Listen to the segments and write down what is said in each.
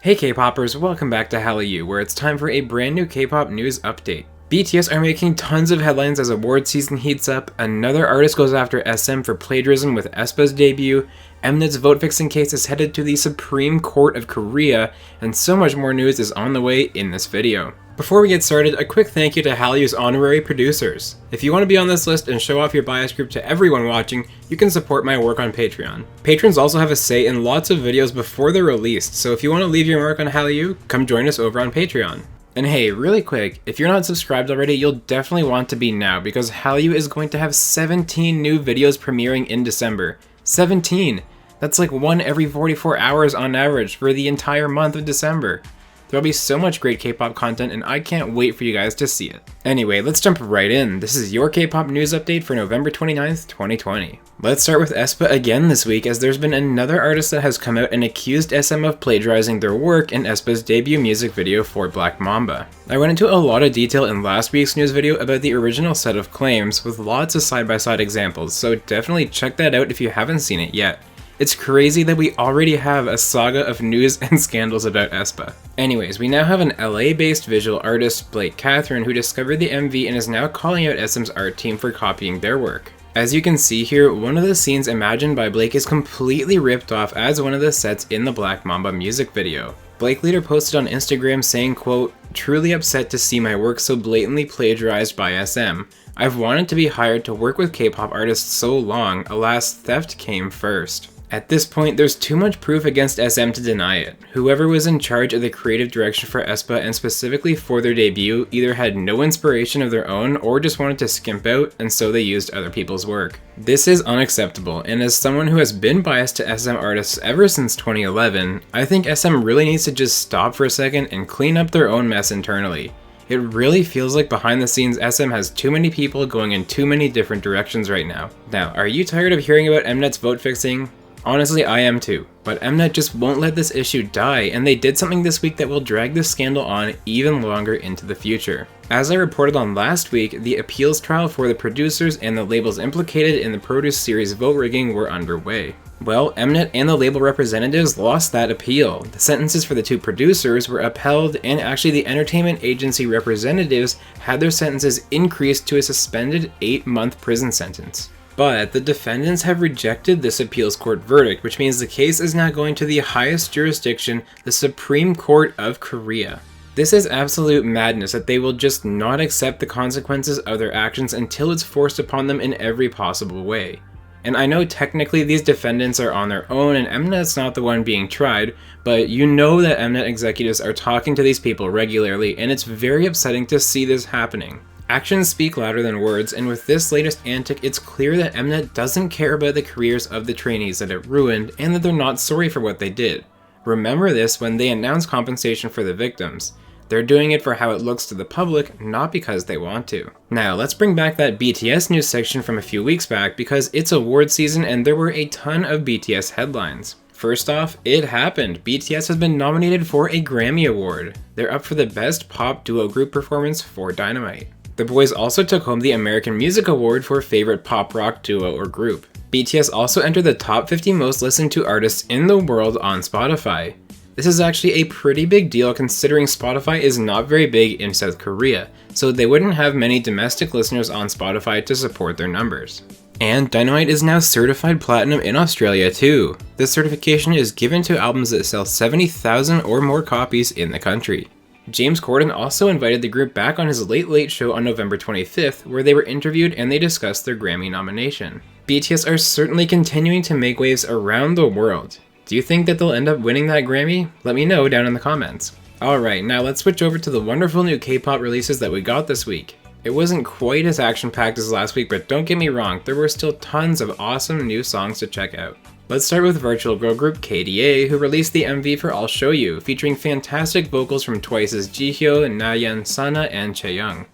Hey K-popers, welcome back to Hallyu, where it's time for a brand new K-pop news update. BTS are making tons of headlines as award season heats up, another artist goes after SM for plagiarism with aespa's debut, Mnet's vote-fixing case is headed to the Supreme Court of Korea, and so much more news is on the way in this video. Before we get started, a quick thank you to Hallyu's honorary producers. If you want to be on this list and show off your bias group to everyone watching, you can support my work on Patreon. Patrons also have a say in lots of videos before they're released, so if you want to leave your mark on Hallyu, come join us over on Patreon. And hey, really quick, if you're not subscribed already, you'll definitely want to be now, because Hallyu is going to have 17 new videos premiering in December. 17! That's like one every 44 hours on average for the entire month of December. There'll be so much great K-pop content and I can't wait for you guys to see it. Anyway, let's jump right in. This is your K-pop news update for November 29th, 2020. Let's start with aespa again this week, as there's been another artist that has come out and accused SM of plagiarizing their work in aespa's debut music video for Black Mamba. I went into a lot of detail in last week's news video about the original set of claims with lots of side-by-side examples, so definitely check that out if you haven't seen it yet. It's crazy that we already have a saga of news and scandals about aespa. Anyways, we now have an LA-based visual artist, Blake Catherine, who discovered the MV and is now calling out SM's art team for copying their work. As you can see here, one of the scenes imagined by Blake is completely ripped off as one of the sets in the Black Mamba music video. Blake later posted on Instagram saying, quote, "Truly upset to see my work so blatantly plagiarized by SM. I've wanted to be hired to work with K-pop artists so long, alas, theft came first." At this point, there's too much proof against SM to deny it. Whoever was in charge of the creative direction for aespa and specifically for their debut either had no inspiration of their own or just wanted to skimp out, and so they used other people's work. This is unacceptable, and as someone who has been biased to SM artists ever since 2011, I think SM really needs to just stop for a second and clean up their own mess internally. It really feels like behind the scenes SM has too many people going in too many different directions right now. Now, are you tired of hearing about Mnet's vote fixing? Honestly, I am too, but Mnet just won't let this issue die, and they did something this week that will drag this scandal on even longer into the future. As I reported on last week, the appeals trial for the producers and the labels implicated in the Produce series vote rigging were underway. Well, Mnet and the label representatives lost that appeal. The sentences for the two producers were upheld, and actually the entertainment agency representatives had their sentences increased to a suspended 8-month prison sentence. But the defendants have rejected this appeals court verdict, which means the case is now going to the highest jurisdiction, the Supreme Court of Korea. This is absolute madness that they will just not accept the consequences of their actions until it's forced upon them in every possible way. And I know technically these defendants are on their own and Mnet's not the one being tried, but you know that Mnet executives are talking to these people regularly, and it's very upsetting to see this happening. Actions speak louder than words, and with this latest antic, it's clear that Mnet doesn't care about the careers of the trainees that it ruined, and that they're not sorry for what they did. Remember this when they announce compensation for the victims. They're doing it for how it looks to the public, not because they want to. Now, let's bring back that BTS news section from a few weeks back, because it's award season and there were a ton of BTS headlines. First off, it happened. BTS has been nominated for a Grammy Award. They're up for the Best Pop Duo Group Performance for Dynamite. The boys also took home the American Music Award for Favorite Pop Rock Duo or Group. BTS also entered the top 50 most listened to artists in the world on Spotify. This is actually a pretty big deal considering Spotify is not very big in South Korea, so they wouldn't have many domestic listeners on Spotify to support their numbers. And Dynamite is now certified platinum in Australia too. This certification is given to albums that sell 70,000 or more copies in the country. James Corden also invited the group back on his Late Late Show on November 25th, where they were interviewed and they discussed their Grammy nomination. BTS are certainly continuing to make waves around the world. Do you think that they'll end up winning that Grammy? Let me know down in the comments. Alright, now let's switch over to the wonderful new K-pop releases that we got this week. It wasn't quite as action-packed as last week, but don't get me wrong, there were still tons of awesome new songs to check out. Let's start with virtual girl group KDA, who released the MV for I'll Show You, featuring fantastic vocals from Twice's Jihyo, Nayeon, Sana, and Chaeyoung.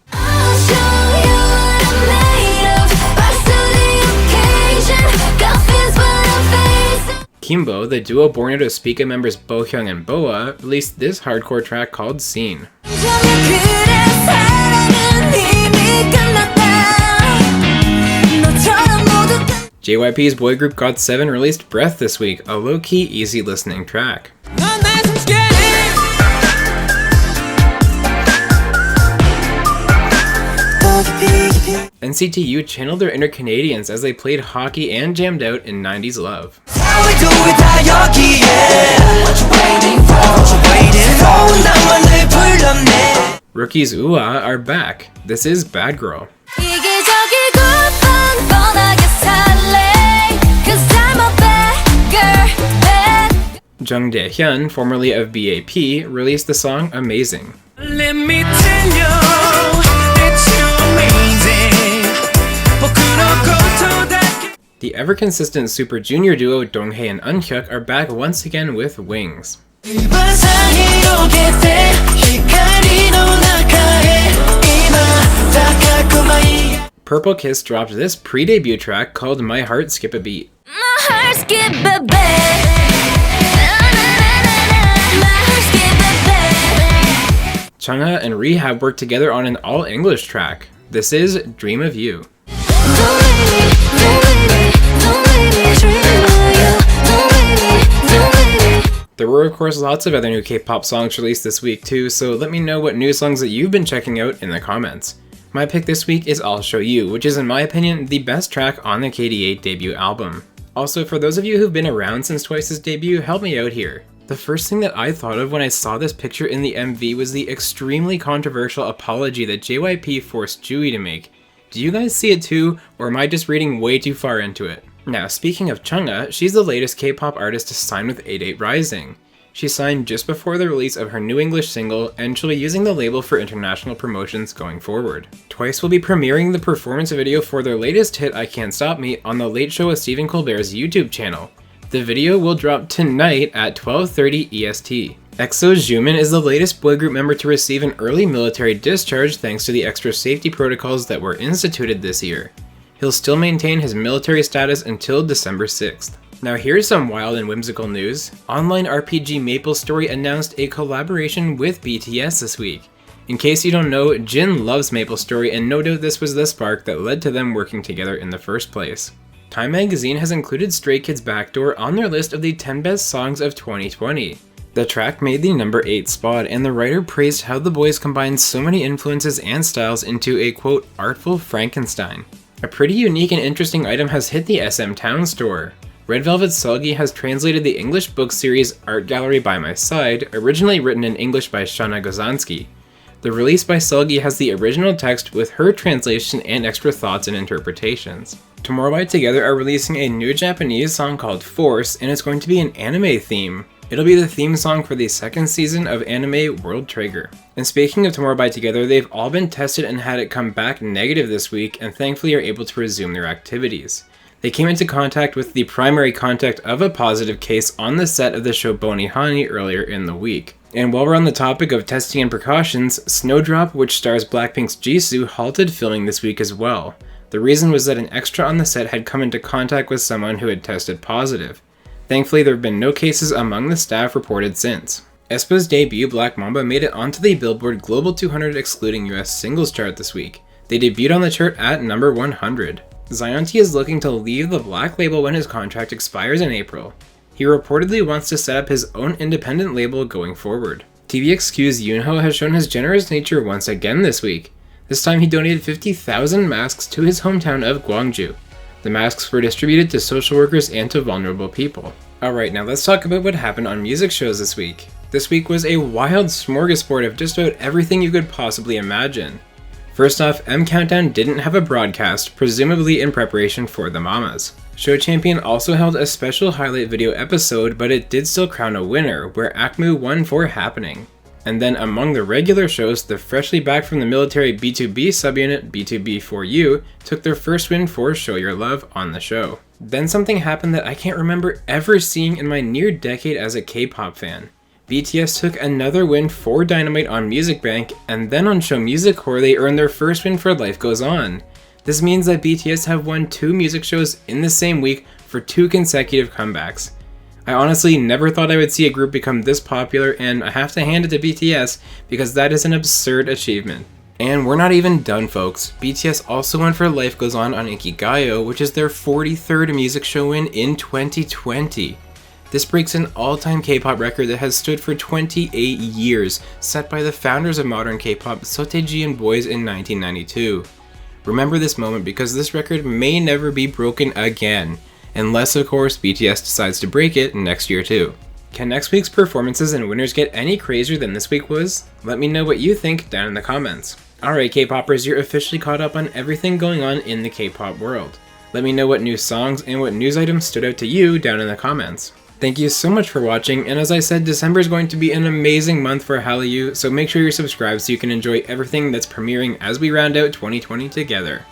Keembo, the duo born out of Spica members Bohyung and Boa, released this hardcore track called Scene. JYP's boy group GOT7 released Breath this week, a low-key, easy listening track. NCT U channeled their inner Canadians as they played hockey and jammed out in 90s love. Rookie's UA are back. This is Bad Girl. Jung Dae-hyun, formerly of BAP, released the song Amazing. Let me tell you, it's amazing. The ever-consistent super junior duo Donghae and Eunhyuk are back once again with Wings. Purple Kiss dropped this pre-debut track called My Heart Skip a Beat. Chung Ha and Rehab worked together on an all-English track. This is Dream of You. There were of course lots of other new K-pop songs released this week too, so let me know what new songs that you've been checking out in the comments. My pick this week is I'll Show You, which is in my opinion the best track on the KD8 debut album. Also, for those of you who've been around since Twice's debut, help me out here. The first thing that I thought of when I saw this picture in the MV was the extremely controversial apology that JYP forced Tzuyu to make. Do you guys see it too, or am I just reading way too far into it? Now, speaking of Chung Ha, she's the latest K-pop artist to sign with 88 Rising. She signed just before the release of her new English single, and she'll be using the label for international promotions going forward. Twice will be premiering the performance video for their latest hit I Can't Stop Me on The Late Show with Stephen Colbert's YouTube channel. The video will drop tonight at 12:30 EST. EXO's Xiumin is the latest boy group member to receive an early military discharge thanks to the extra safety protocols that were instituted this year. He'll still maintain his military status until December 6th. Now here's some wild and whimsical news. Online RPG MapleStory announced a collaboration with BTS this week. In case you don't know, Jin loves MapleStory, and no doubt this was the spark that led to them working together in the first place. Time magazine has included Stray Kids Backdoor on their list of the 10 best songs of 2020. The track made the number 8 spot, and the writer praised how the boys combined so many influences and styles into a quote, artful Frankenstein. A pretty unique and interesting item has hit the SM Town store. Red Velvet's Seulgi has translated the English book series Art Gallery by My Side, originally written in English by Shana Gozansky. The release by Seulgi has the original text with her translation and extra thoughts and interpretations. Tomorrow by Together are releasing a new Japanese song called Force, and it's going to be an anime theme. It'll be the theme song for the second season of Anime World Trigger. And speaking of Tomorrow by Together, they've all been tested and had it come back negative this week, and thankfully are able to resume their activities. They came into contact with the primary contact of a positive case on the set of the show Boni Hani earlier in the week. And while we're on the topic of testing and precautions, Snowdrop, which stars Blackpink's Jisoo, halted filming this week as well. The reason was that an extra on the set had come into contact with someone who had tested positive. Thankfully, there have been no cases among the staff reported since. aespa's debut Black Mamba made it onto the Billboard Global 200 excluding US singles chart this week. They debuted on the chart at number 100. Zion.T is looking to leave the Black label when his contract expires in April. He reportedly wants to set up his own independent label going forward. TVXQ's Yunho has shown his generous nature once again this week. This time he donated 50,000 masks to his hometown of Gwangju. The masks were distributed to social workers and to vulnerable people. Alright, now let's talk about what happened on music shows this week. This week was a wild smorgasbord of just about everything you could possibly imagine. First off, M Countdown didn't have a broadcast, presumably in preparation for the Mamas. Show Champion also held a special highlight video episode, but it did still crown a winner, where ACMU won for Happening. And then among the regular shows, the freshly back from the military B2B subunit B2B4U took their first win for Show Your Love on the show. Then something happened that I can't remember ever seeing in my near decade as a K-pop fan. BTS took another win for Dynamite on Music Bank, and then on Show Music Core they earned their first win for Life Goes On. This means that BTS have won 2 music shows in the same week for 2 consecutive comebacks. I honestly never thought I would see a group become this popular, and I have to hand it to BTS because that is an absurd achievement. And we're not even done, folks. BTS also won for Life Goes On Ikigayo, which is their 43rd music show win in 2020. This breaks an all-time K-pop record that has stood for 28 years, set by the founders of modern K-pop, Sotaeji and Boys in 1992. Remember this moment because this record may never be broken again, unless of course BTS decides to break it next year too. Can next week's performances and winners get any crazier than this week was? Let me know what you think down in the comments. Alright K-popers, you're officially caught up on everything going on in the K-pop world. Let me know what new songs and what news items stood out to you down in the comments. Thank you so much for watching, and as I said, December is going to be an amazing month for Hallyu, so make sure you're subscribed so you can enjoy everything that's premiering as we round out 2020 together.